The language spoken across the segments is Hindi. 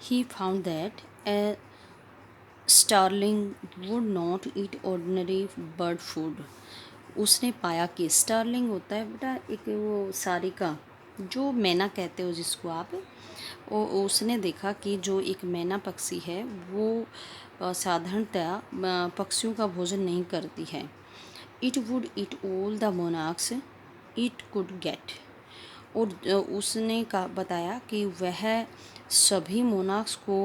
He found that a starling would not eat ordinary bird food. उसने पाया कि स्टार्लिंग होता है बेटा एक वो सारिका, जो मैना कहते हो जिसको आप, उसने देखा कि जो एक मैना पक्षी है वो साधारणतः पक्षियों का भोजन नहीं करती है। It would eat all the monarchs it could get. और उसने का बताया कि वह सभी मोनाक्स को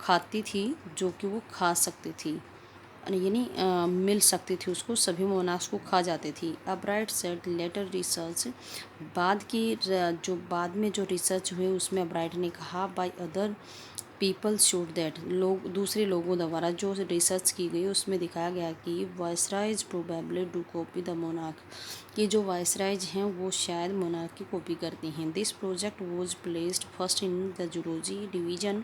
खाती थी जो कि वो खा सकती थी, यानी मिल सकती थी उसको, सभी मोनाक्स को खा जाती थी। अब राइट सेट लेटर रिसर्च, जो बाद में जो रिसर्च हुए उसमें अब्राइट ने कहा by other people showed that, लोग दूसरे लोगों द्वारा जो रिसर्च की गई उसमें दिखाया गया कि viceroys probably do copy the monarch, कि जो वायसराइज हैं वो शायद मोनार्क की कॉपी करती हैं। This project was placed first in the zoology division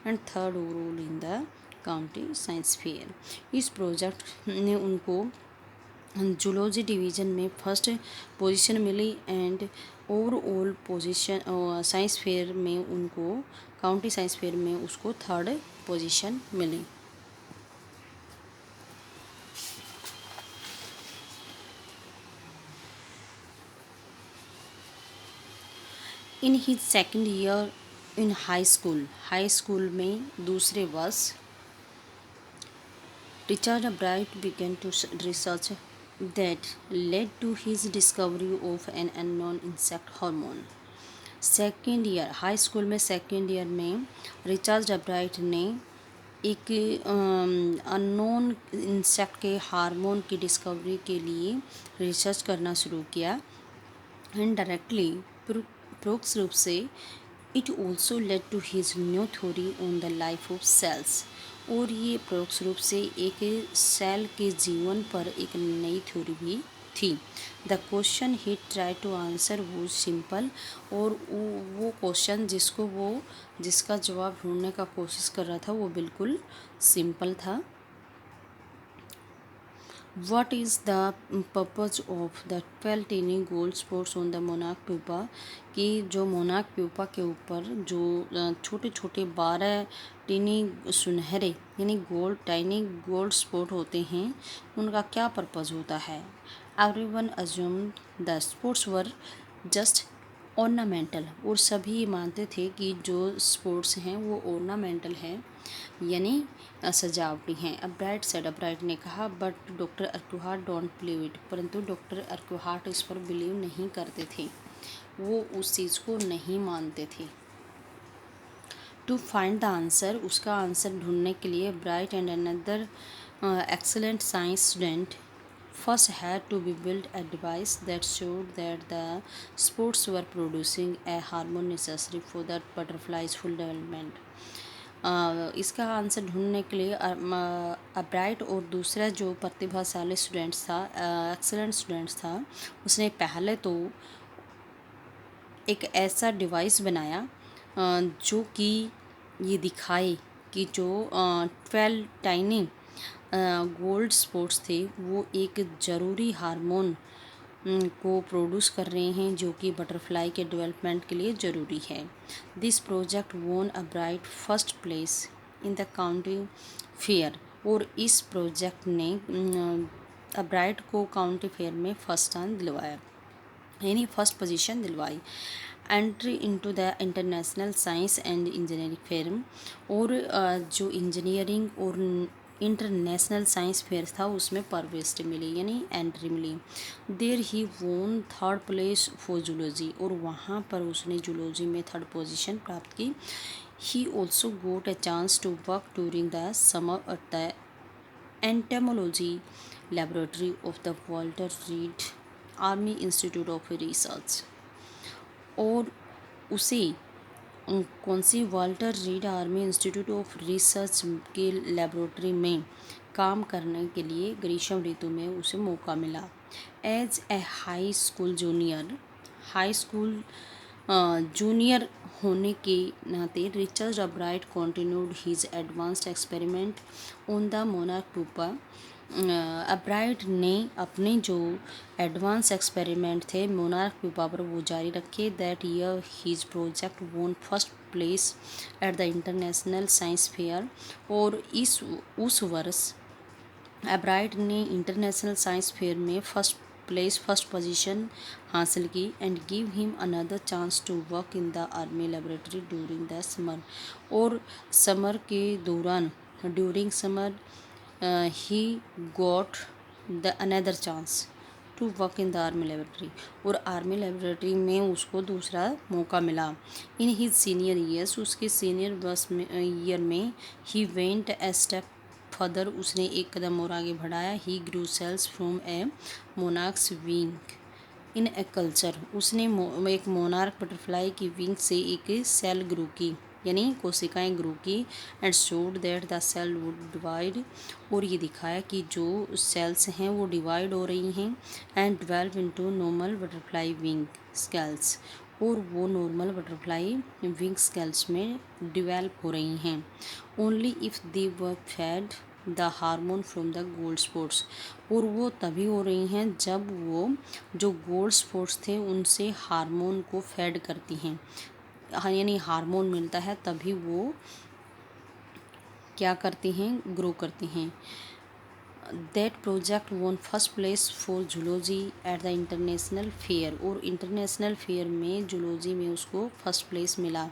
and third overall in the county science fair. इस प्रोजेक्ट ने उनको जूलॉजी डिवीज़न में फर्स्ट पोजीशन मिली and overall position science fair में उनको, काउंटी साइंस फेयर में उसको थर्ड पोजीशन मिली। In his second year in high school में दूसरे वर्ष Richard Bright began to research that led to his discovery of an unknown insect hormone. Second year high school में सेकेंड ईयर में रिचर्ड अब्राइट ने एक अननोन इंसेक्ट के हार्मोन की डिस्कवरी के लिए रिसर्च करना शुरू किया। इनडायरेक्टली परोक्ष रूप से it also led to his new theory on the life of cells, और ये परोक्ष रूप से एक सेल के जीवन पर एक नई थ्योरी भी थी। The question he try to answer वो सिंपल, और वो क्वेश्चन जिसका जवाब ढूंढने का कोशिश कर रहा था वो बिल्कुल सिंपल था। What is the purpose of the 12 teeny gold spots on the monarch pupa, कि जो मोनाक प्यूपा के ऊपर जो छोटे छोटे 12 टीनी सुनहरे यानी टाइनी गोल्ड स्पॉट होते हैं, उनका क्या पर्पज़ होता है। Everyone assumed the sports were just ornamental, और सभी मानते थे कि जो स्पोर्ट्स हैं वो ऑर्नामेंटल हैं, यानी सजावटी हैं। अब्राइट ने कहा but doctor Urquhart don't believe it, परंतु डॉक्टर अर्कुहाट इस पर बिलीव नहीं करते थे, वो उस चीज़ को नहीं मानते थे। टू फाइंड द आंसर, उसका आंसर ढूंढने के लिए bright and another excellent science student first had to be built a device that showed that the spores were producing a hormone necessary for the butterfly's full development. इसका आंसर ढूंढने के लिए अब्राइट और दूसरा जो प्रतिभाशाली स्टूडेंट्स था, एक्सलेंट स्टूडेंट्स था, उसने पहले तो एक ऐसा डिवाइस बनाया जो कि ये दिखाए कि जो 12 टाइनी गोल्ड स्पॉट्स थे वो एक ज़रूरी हार्मोन को प्रोड्यूस कर रहे हैं जो कि बटरफ्लाई के डेवलपमेंट के लिए ज़रूरी है। दिस प्रोजेक्ट वोन a bright first place in the county fair, और इस प्रोजेक्ट ने अब्राइट को काउंटी फेयर में फर्स्ट स्थान दिलवाया, यानी फर्स्ट पोजीशन दिलवाई। Entry into the International science and engineering fair, और जो इंजीनियरिंग और इंटरनेशनल साइंस फेयर था उसमें प्रवेश मिली, यानी एंट्री मिली। देर ही वोन थर्ड प्लेस फॉर जूलॉजी, और वहाँ पर उसने जूलॉजी में थर्ड पोजीशन प्राप्त की। He also got a chance to work during the summer at the entomology laboratory of the Walter Reed Army Institute of Research, और उसे कौन सी Walter Reed Army Institute of Research के लेबोरेटरी में काम करने के लिए ग्रीष्म ऋतु में उसे मौका मिला। As a high school junior होने के नाते Richard Ebright continued his advanced experiment on the monarch pupa Ebright ने अपने जो एडवांस एक्सपेरिमेंट थे मोनार्क प्यूपा पर वो जारी रखे। That year his project won first place at the International Science Fair. और इस उस वर्ष एब्राइट ने इंटरनेशनल साइंस फेयर में फर्स्ट पोजीशन हासिल की। And give him another chance to work in the army laboratory during the summer. और समर के दौरान during summer he got the another chance to work in the army laboratory. और आर्मी लेबोरेटरी में उसको दूसरा मौका मिला। इन हिज सीनियर ईयर्स, उसके सीनियर वर्ष में ईयर में he went a step further, उसने एक कदम और आगे बढ़ाया। He grew cells from a monarch's wing in a culture. उसने एक मोनार्क बटरफ्लाई की विंग से एक सेल ग्रू की, यानी कोशिकाएं ग्रू की। And showed that the cell would divide. और ये दिखाया कि जो सेल्स हैं वो डिवाइड हो रही हैं। And develop into normal butterfly wing scales. और वो नॉर्मल बटरफ्लाई विंग स्केल्स में डिवेल्प हो रही हैं। Only if they were fed the hormone from the gold spots. और वो तभी हो रही हैं जब वो जो गोल्ड स्पॉट्स थे उनसे हार्मोन को फेड करती हैं, यानी हार्मोन मिलता है तभी वो क्या करती हैं, ग्रो करती हैं। That project won first place for zoology at the international fair. और इंटरनेशनल फेयर में जूलॉजी में उसको फर्स्ट प्लेस मिला।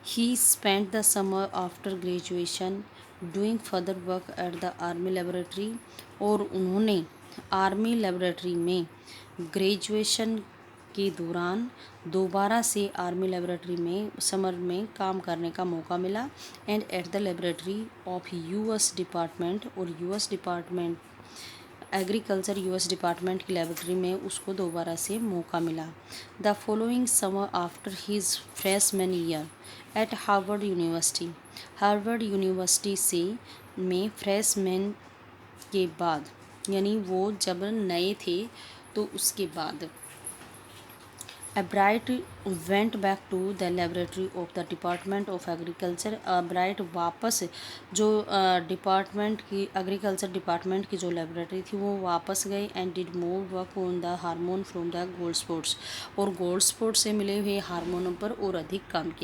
He spent the summer after graduation doing further work at the army laboratory. और उन्होंने आर्मी लेबोरेटरी में ग्रेजुएशन के दौरान दोबारा से आर्मी लेबोरेटरी में समर में काम करने का मौका मिला। And at the laboratory of US department. और US department agriculture US department की लेबोरेटरी में उसको दोबारा से मौका मिला। The following summer after his freshman year at Harvard University. Harvard University से में फ्रेशमैन के बाद, यानी वो जब नए थे तो उसके बाद Ebright went back to the laboratory of the department of agriculture. Ebright वापस जो डिपार्टमेंट की एग्रीकल्चर डिपार्टमेंट की जो लेबोरेटरी थी वो वापस गए। And did more work on the hormone from the gold spots. और गोल्ड स्पॉट से मिले हुए हार्मोनों पर और अधिक काम किया।